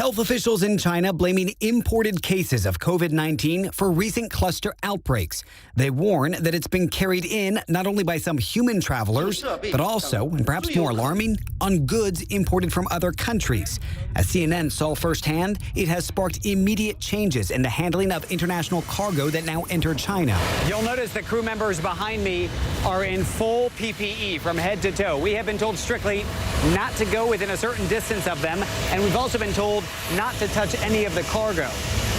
Health officials in China blaming imported cases of COVID-19 for recent cluster outbreaks. They warn that it's been carried in not only by some human travelers, but also, and perhaps more alarming, on goods imported from other countries. As CNN saw firsthand, it has sparked immediate changes in the handling of international cargo that now enter China. You'll notice the crew members behind me are in full PPE from head to toe. We have been told strictly not to go within a certain distance of them, and we've also been told not to touch any of the cargo.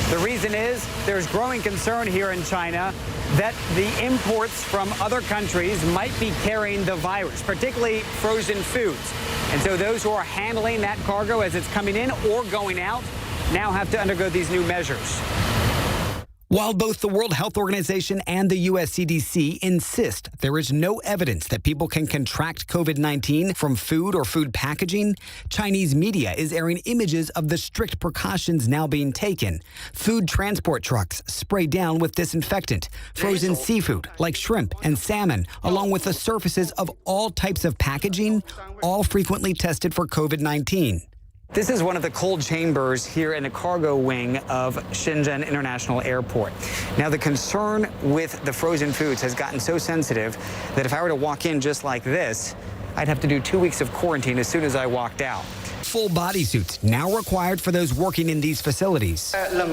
The reason is there's growing concern here in China that the imports from other countries might be carrying the virus, particularly frozen foods. And so those who are handling that cargo as it's coming in or going out now have to undergo these new measures. While both the World Health Organization and the U.S. CDC insist there is no evidence that people can contract COVID-19 from food or food packaging, Chinese media is airing images of the strict precautions now being taken. Food transport trucks sprayed down with disinfectant, frozen seafood like shrimp and salmon, along with the surfaces of all types of packaging, all frequently tested for COVID-19. This is one of the cold chambers here in the cargo wing of Shenzhen International Airport. Now, the concern with the frozen foods has gotten so sensitive that if I were to walk in just like this, I'd have to do 2 weeks of quarantine as soon as I walked out. Full bodysuits now required for those working in these facilities. China's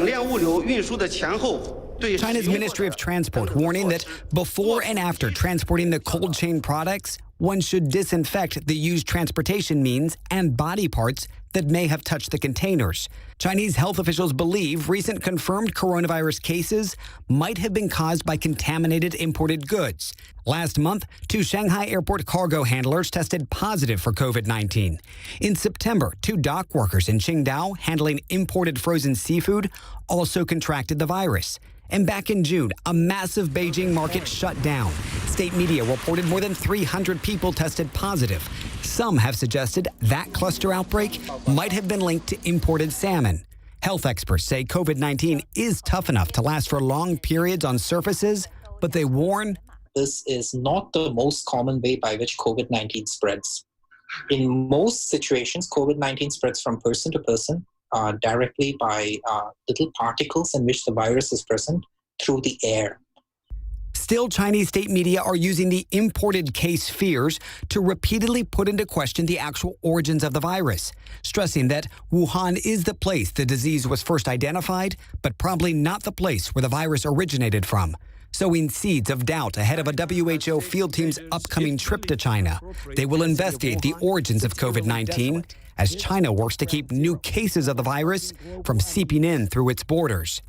Ministry of Transport warning that before and after transporting the cold chain products, one should disinfect the used transportation means and body parts that may have touched the containers. Chinese health officials believe recent confirmed coronavirus cases might have been caused by contaminated imported goods. Last month, 2 Shanghai airport cargo handlers tested positive for COVID-19. In September, 2 dock workers in Qingdao handling imported frozen seafood also contracted the virus. And back in June, a massive Beijing market shut down. State media reported more than 300 people tested positive. Some have suggested that cluster outbreak might have been linked to imported salmon. Health experts say COVID-19 is tough enough to last for long periods on surfaces, but they warn this is not the most common way by which COVID-19 spreads. In most situations, COVID-19 spreads from person to person, directly by little particles in which the virus is present through the air. Still, Chinese state media are using the imported case fears to repeatedly put into question the actual origins of the virus, stressing that Wuhan is the place the disease was first identified, but probably not the place where the virus originated from, sowing seeds of doubt ahead of a WHO field team's upcoming trip to China. They will investigate the origins of COVID-19 as China works to keep new cases of the virus from seeping in through its borders.